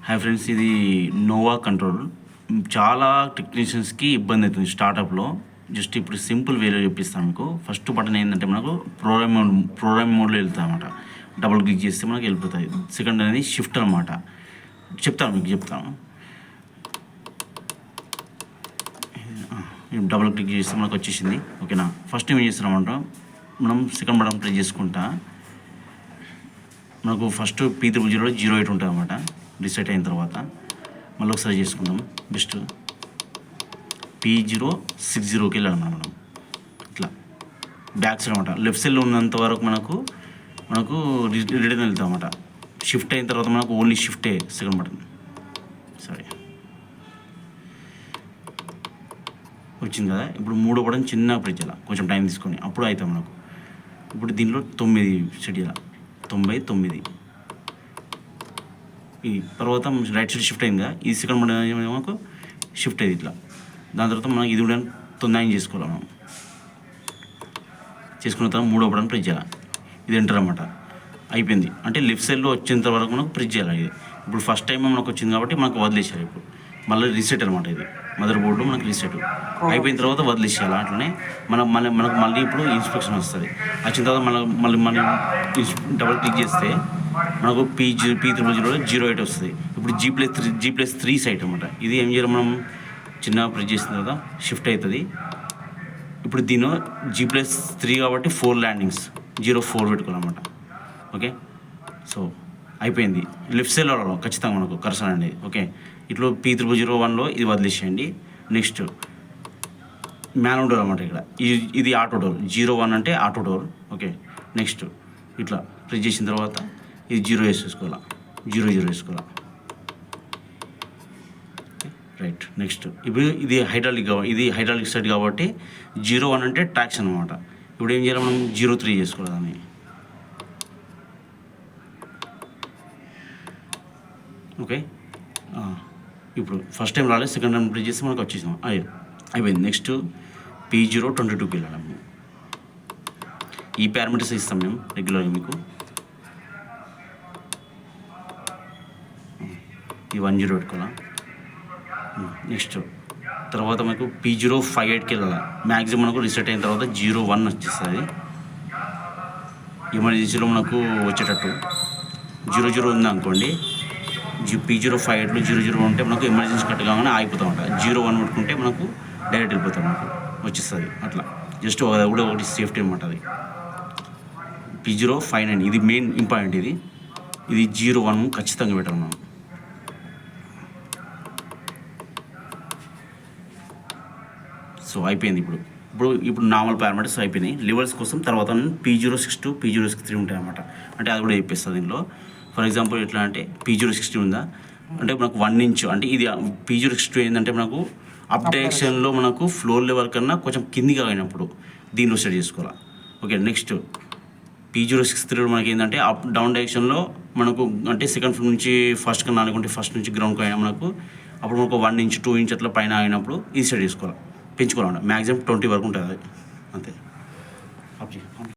Hi friends, ఇది Noah control. చాలా టెక్నీషియన్స్కి ఇబ్బంది అవుతుంది స్టార్టప్లో. జస్ట్ ఇప్పుడు సింపుల్ వేలో చూపిస్తాను మీకు. ఫస్ట్ బటన్ ఏంటంటే మనకు ప్రోగ్రామ్ మోడ్లో వెళ్తాయి అనమాట. డబుల్ క్లిక్ చేస్తే మనకు వెళ్ళిపోతాయి. సెకండ్ అనేది షిఫ్ట్ అనమాట. చెప్తాను. డబుల్ క్లిక్ చేస్తే మనకు వచ్చేసింది. ఓకేనా. ఫస్ట్ ఏం చేస్తున్నామంట, మనం సెకండ్ బటన్ ప్రెస్ చేసుకుంటా మనకు ఫస్ట్ P0008 ఉంటుంది అనమాట. రీసెట్ అయిన తర్వాత మళ్ళీ ఒకసారి చేసుకుందాం. బెస్ట్ P060కి వెళ్ళాలన్నమాట. మనం ఇట్లా బ్యాక్ సైడ్ అనమాట. లెఫ్ట్ సైడ్లో ఉన్నంత వరకు మనకు రిటర్న్ వెళ్తాం అనమాట. షిఫ్ట్ అయిన తర్వాత మనకు ఓన్లీ షిఫ్టే సెకండ్ బటన్. సరే వచ్చింది కదా. ఇప్పుడు మూడో బటన్ చిన్న ప్రెస్ చేయాలి, కొంచెం టైం తీసుకొని, అప్పుడు అవుతాం మనకు. ఇప్పుడు దీనిలో 9 సెట్ చేయాలి. 99 ఈ తర్వాత రైట్ సైడ్ షిఫ్ట్ అయిందా, ఈ సెకండ్ బటన్ మనకు షిఫ్ట్ అయ్యింది ఇట్లా. దాని తర్వాత మనం ఇది కూడా 9 చేసుకోవాలి. మనం చేసుకున్న తర్వాత మూడో బటన్ ప్రెస్ చేయాలి. ఇది ఎంటర్ అనమాట. అయిపోయింది. అంటే లెఫ్ట్ సైడ్లో వచ్చేంత వరకు మనకు ప్రెస్ చేయాలి. ఇది ఇప్పుడు ఫస్ట్ టైం మనకు వచ్చింది కాబట్టి మనకు వదిలేసారు. ఇప్పుడు మళ్ళీ రీసెట్ అనమాట. ఇది మదర్ బోర్డు మనకు రీసెట్ అయిపోయిన తర్వాత వదిలేసేయాలి. అట్లనే మనకు మళ్ళీ ఇప్పుడు ఇన్స్పెక్షన్ వస్తుంది. వచ్చిన తర్వాత మళ్ళీ డబుల్ క్లిక్ చేస్తే మనకు P0008 వస్తుంది. ఇప్పుడు G+3 సైట్ అనమాట. ఇది ఏం చేయాలి, మనం చిన్న ప్రెస్ చేసిన తర్వాత షిఫ్ట్ అవుతుంది. ఇప్పుడు దీనిలో G+3 కాబట్టి 4 ల్యాండింగ్స్ 04 పెట్టుకోవాలన్నమాట. ఓకే. సో అయిపోయింది. లెఫ్ట్ సైడ్లో ఖచ్చితంగా మనకు కర్సర్ అండి. ఓకే. ఇట్లా P0001లో ఇది వదిలేసేయండి. నెక్స్ట్ మ్యానువల్ డోర్ అనమాట. ఇక్కడ ఇది ఆటో డోర్. 01 అంటే ఆటో డోర్. ఓకే. నెక్స్ట్ ఇట్లా ప్రెస్ చేసిన తర్వాత ఇది 0 వేసేసుకోవాలి. 00 వేసుకోవాలి. రైట్. నెక్స్ట్ ఇప్పుడు ఇది హైడ్రాలిక్ సైడ్ కాబట్టి 01 అంటే ట్రాక్షన్ అనమాట. ఇప్పుడు ఏం చేయాలి, మనం 03 చేసుకోవాలి దాన్ని. ఓకే. ఇప్పుడు ఫస్ట్ టైం రాలేదు, సెకండ్ టైం ప్రెస్ చేస్తే మనకు వచ్చేసాం. అయిపోయింది. నెక్స్ట్ P022కి వెళ్ళాలి. ఈ పారామీటర్స్ ఇస్తాం మేము రెగ్యులర్గా మీకు. ఈ 10 పెట్టుకోవాలా. నెక్స్ట్ తర్వాత మనకు P058కి వెళ్ళాలి. మ్యాక్సిమం మనకు రీసెట్ అయిన తర్వాత 01 వచ్చేస్తుంది. ఎమర్జెన్సీలో మనకు వచ్చేటట్టు 00 ఉందనుకోండి. P058లో 00 ఉంటే మనకు ఎమర్జెన్సీ కట్ కాగానే ఆగిపోతూ ఉంటుంది. 01 పెట్టుకుంటే మనకు డైరెక్ట్ వెళ్ళిపోతాం, మనకు వచ్చేస్తుంది. అట్లా జస్ట్ కూడా ఒకటి సేఫ్టీ అనమాట. అది P059 ఇది మెయిన్ ఇంపార్టెంట్. ఇది 01 ఖచ్చితంగా పెట్టాలి మనం. సో అయిపోయింది. ఇప్పుడు నార్మల్ పారామీటర్స్ అయిపోయినాయి. లెవెల్స్ కోసం తర్వాత P062 P063 ఉంటాయి అన్నమాట. అంటే అది కూడా చెప్పేస్తుంది దీనిలో. ఫర్ ఎగ్జాంపుల్ ఎట్లా అంటే P060 ఉందా అంటే మనకు 1 ఇంచ్ అంటే ఇది P062 ఏంటంటే మనకు అప్ డైరెక్షన్లో మనకు ఫ్లోర్ లెవెల్ కన్నా కొంచెం కిందిగా అయినప్పుడు దీనిలో సెట్ చేసుకోవాలి. ఓకే. నెక్స్ట్ P063 మనకి ఏంటంటే అప్ డౌన్ డైరెక్షన్లో మనకు అంటే సెకండ్ ఫ్లోర్ నుంచి ఫస్ట్ కన్నా అనుకుంటే ఫస్ట్ నుంచి గ్రౌండ్కి అయినా మనకు అప్పుడు మనకు 1 ఇంచ్ 2 ఇంచ్ అట్లా పైన అయినప్పుడు ఇది సెట్ చేసుకోవాలి. పెంచుకోవాలన్నమాట. మ్యాక్సిమం 20 వరకు ఉంటుంది. అంతే.